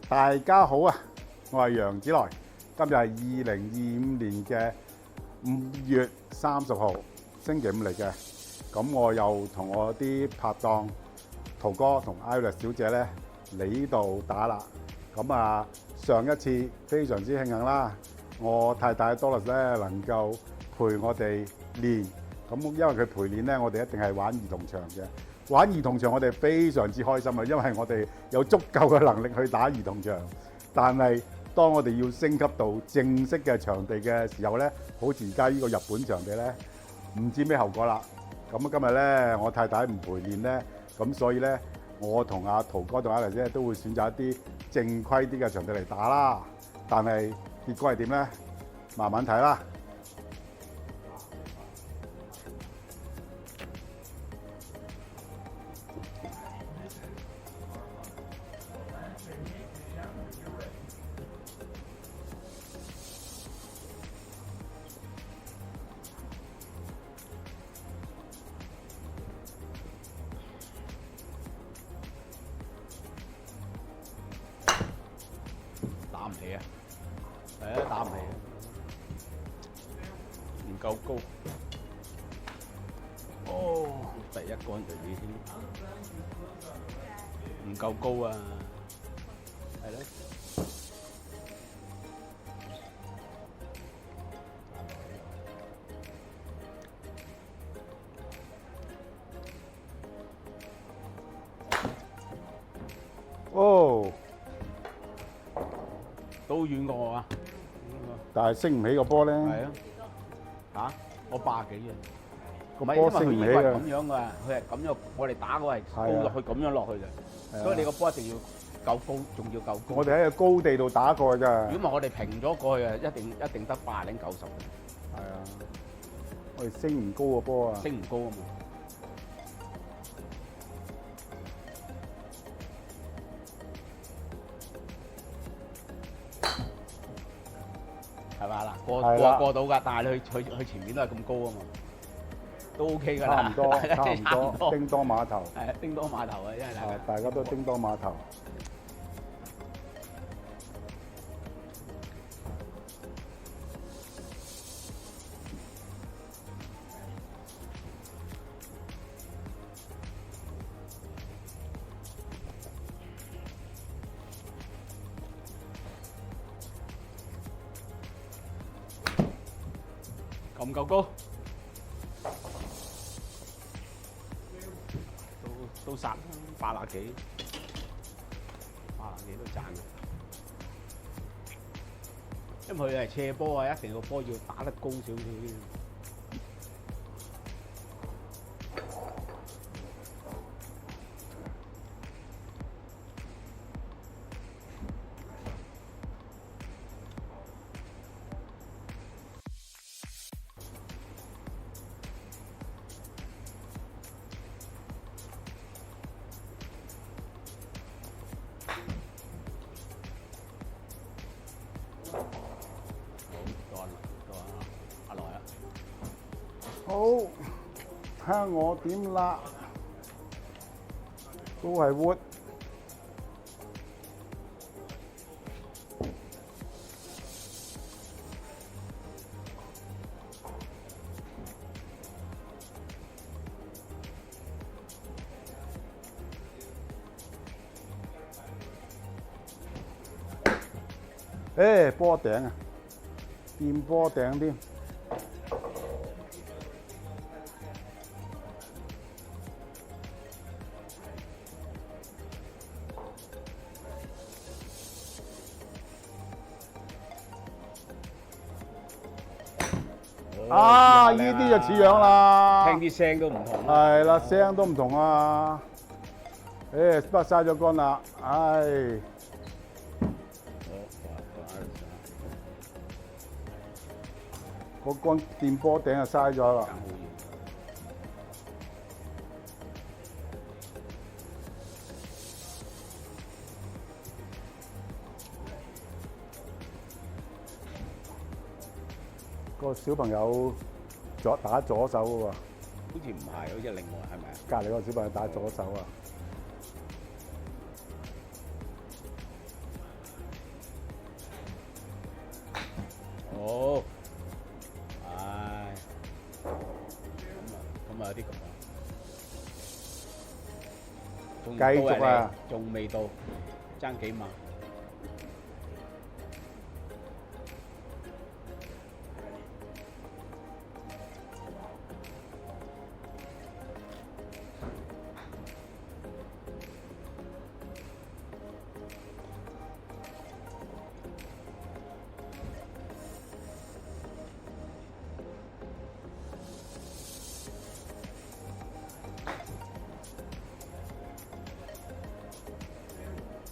大家好啊！我係楊子來，今日係2025年嘅5月30號，星期五嚟嘅。咁我又同我啲拍檔陶哥同 Iris 小姐咧嚟呢度打啦。咁啊，上一次非常之慶幸啦，我太太 Doris 咧能夠陪我哋練。咁因為佢陪練咧，我哋一定係玩兒童場嘅。玩兒童場我哋非常之開心啊，因為我哋有足夠嘅能力去打兒童場。但係當我哋要升級到正式嘅場地嘅時候咧，好似而家呢個日本場地咧，唔知咩後果啦。咁今日咧，我太太唔陪練咧，咁所以咧，我同阿陶哥同阿黎姐都會選擇一啲正規啲嘅場地嚟打啦。但係結果係點咧？慢慢睇啦。打唔起啊！係啊，打唔起啊，唔夠高。哦，第一杆就已經唔夠高啊！係咯。哦，都遠過我啊！但係升唔起個波咧。係啊，嚇我80幾嘅，個波升唔起係嘅。咁樣㗎，佢係咁樣，我哋打嗰係高落去咁樣落去嘅，所以你個波一定要夠高，仲要夠高。我哋喺個高地度打過㗎。如果唔係我哋平咗過去啊，一定得80零90嘅。係啊，我哋升唔高個波啊。升唔高啊嘛。係嘛嗱，過到㗎，但係佢前面都係咁高啊嘛，都 OK 㗎啦。差唔多，叮當碼頭。係叮當碼頭啊，因為大家都叮當碼頭。夠唔夠高？都殺80幾都賺嘅。因為佢係斜波啊，一定個波要打得高少少啲。好，睇下我點啦，都係 wood。波頂啊，掂波頂添。啊！呢啲就似樣啦，聽啲聲都唔同。係啦，聲都唔同啊！不過嘥咗杆啦，唉。個杆掂波頂就嘥咗啦。個小朋友打左手嘅喎，好似唔係，好似另外係咪啊？隔離個小朋友打左手啊！哦，唉，咁啊有啲咁啊，仲唔到繼續啊你仲未到，爭幾碼。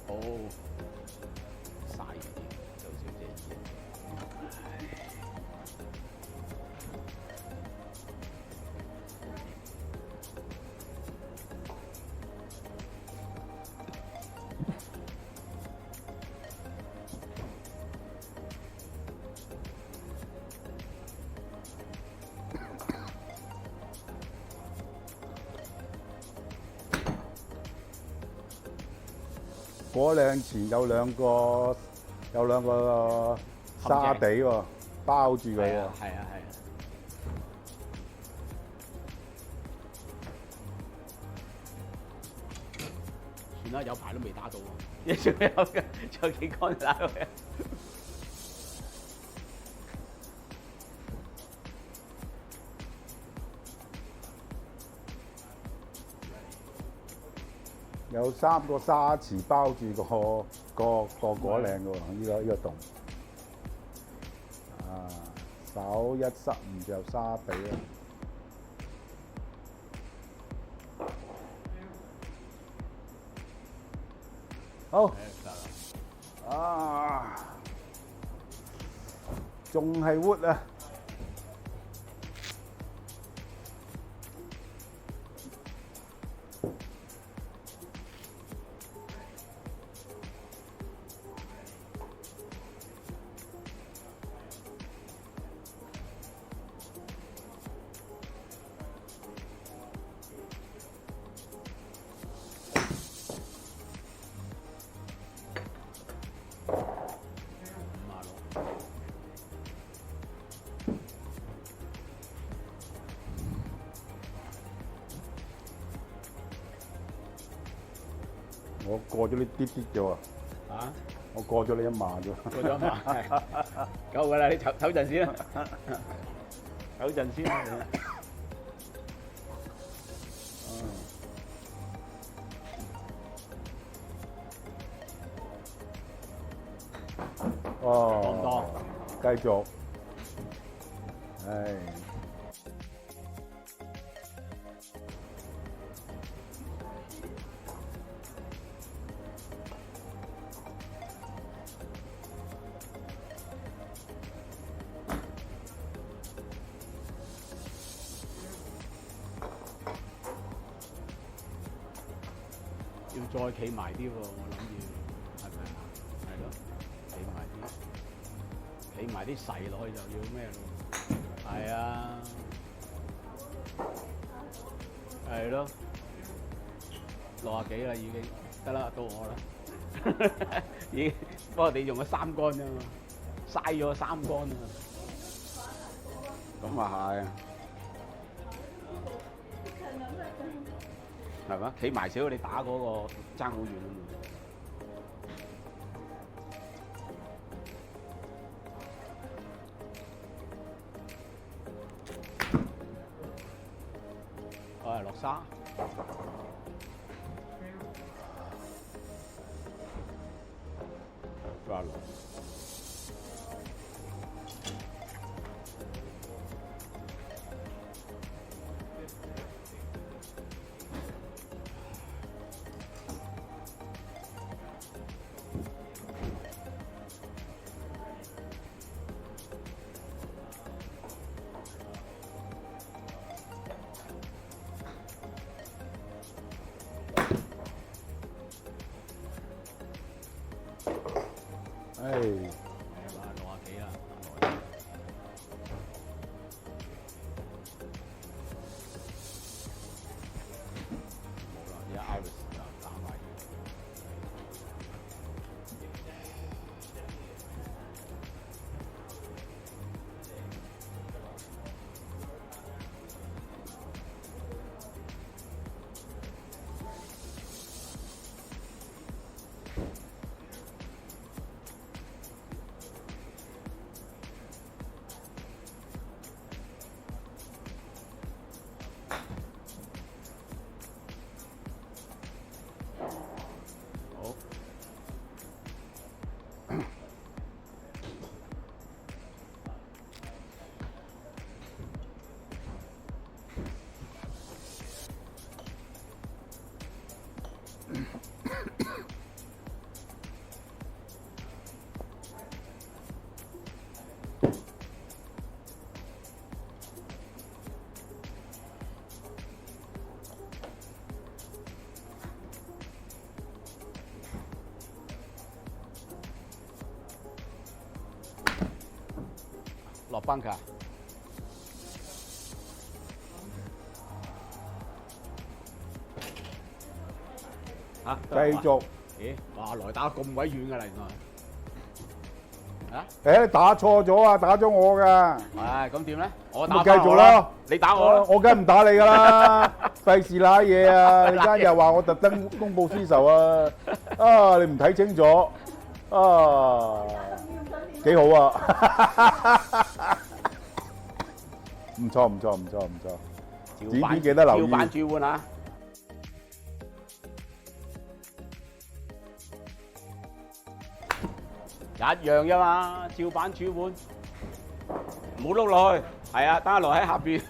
好，曬啲，周小姐。果嶺前有兩個沙地喎，包住佢喎。係啊係啊係啊。算啦，有排都未打到喎，仲有嘅，仲有幾杆打到嘅。有3個沙池包住個果嶺嘅喎，呢個洞。啊，手一塞唔就沙地啦。好。啊，仲係 wood 啊！我過咗呢啲啫喎。啊？我過咗你一碼啫。過咗碼，係夠㗎啦！你唞陣先啦，唞陣先啦。哦，繼續。唉。要再企埋啲喎，我諗要係咪啊？係咯，企埋啲細落去就要咩咯？係啊，係咯，60幾啦已經，得啦，到我啦，已經，不過你用咗3杆啫嘛，嘥咗3杆啊，咁啊係。係嘛？企埋少，你打嗰個爭好遠啊嘛！我係落沙。抓落。唉，哇，60幾啦，冇啦，而家 Iris 啊打埋。落崩㗎。嚇，繼續。咦？哇！來打咁鬼遠㗎啦，原來。啊？誒，打錯咗啊！打咗我㗎。唉，咁點咧？我打咪繼續返我啦咯。你打我啦。我梗係唔打你㗎啦，費事賴嘢啊！你間又話我特登公佈輸仇啊！啊，你唔睇清楚啊，幾好啊！唔錯唔錯唔錯唔錯，指邊記得留意。照板煮碗啊！一樣啫嘛，照板煮碗，唔好碌落去。係啊，等下落喺下邊。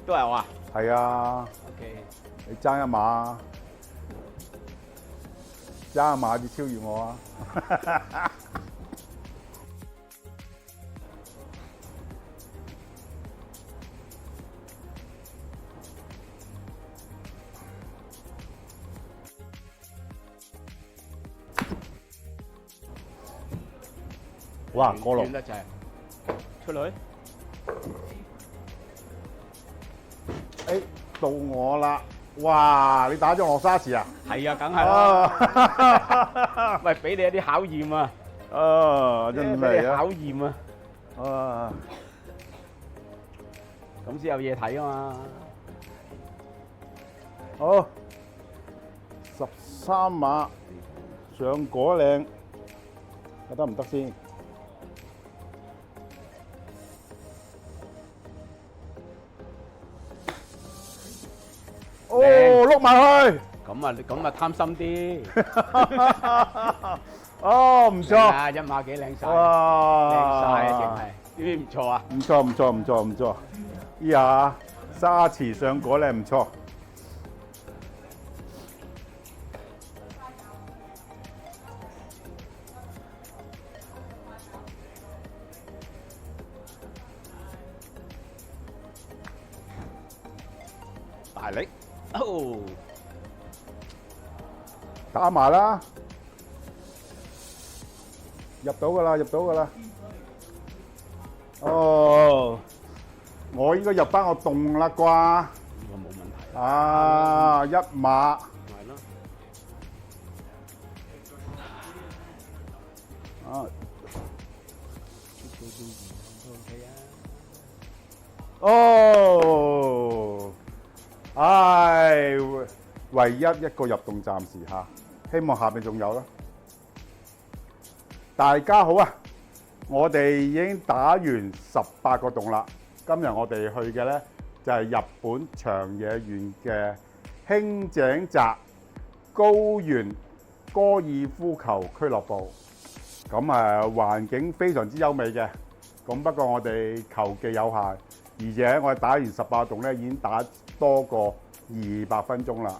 都係我啊係啊， ？OK。你爭一碼，爭一碼至超越我啊！哇，過龍遠得滯，出去。誒，到我啦！哇，你打咗落沙池啊？係啊，梗係啦。喂，俾你一啲考驗啊！啊，真係啊！考驗啊！啊，咁先有嘢睇啊嘛！好，13碼上果嶺，得唔得先？哦，碌埋去。咁啊貪心啲。哦，唔錯。啊，一碼幾靚晒，靚晒啊，淨係，呢啲唔錯啊。唔錯唔錯唔錯唔錯，依下沙池上果咧唔錯。大力，哦，打埋啦，入到㗎啦，入到㗎啦。哦，我應該入翻個洞啦啩？呢個冇問題。啊，一碼。係咯。啊。都 OK 啊。哦，唉，唯一一個入洞暫時嚇，希望下邊仲有啦。大家好啊！我哋已經打完18個洞啦。今日我哋去嘅呢，就係日本長野縣嘅輕井澤高原高爾夫球俱樂部。咁環境非常之優美嘅。咁不過我哋球技有限，而且我哋打完18個洞呢，已經打多過200分鐘啦。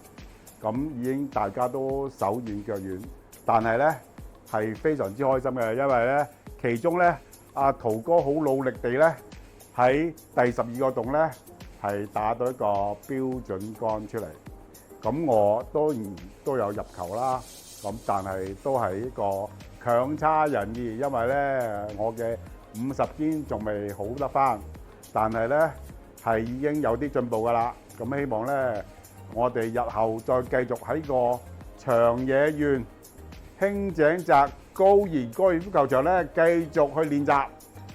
咁已經大家都手軟腳軟，但係呢係非常之開心嘅，因為呢其中呢阿陶哥好努力地呢喺第12個洞呢係打到一個標準桿出嚟。咁我當然都有入球啦，咁但係都係一個強差人意，因為呢我嘅50肩仲未好得返，但係呢係已經有啲進步㗎啦。咁希望呢我哋日後再繼續喺個長野縣輕井澤高原高爾夫球場咧，繼續去練習。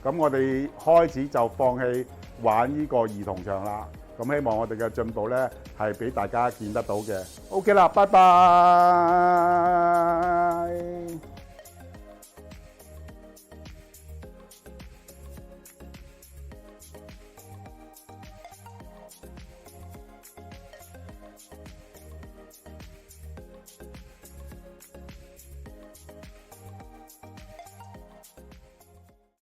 咁我哋開始就放棄玩呢個兒童場啦。咁希望我哋嘅進步咧係俾大家見得到嘅。OK 啦，拜拜。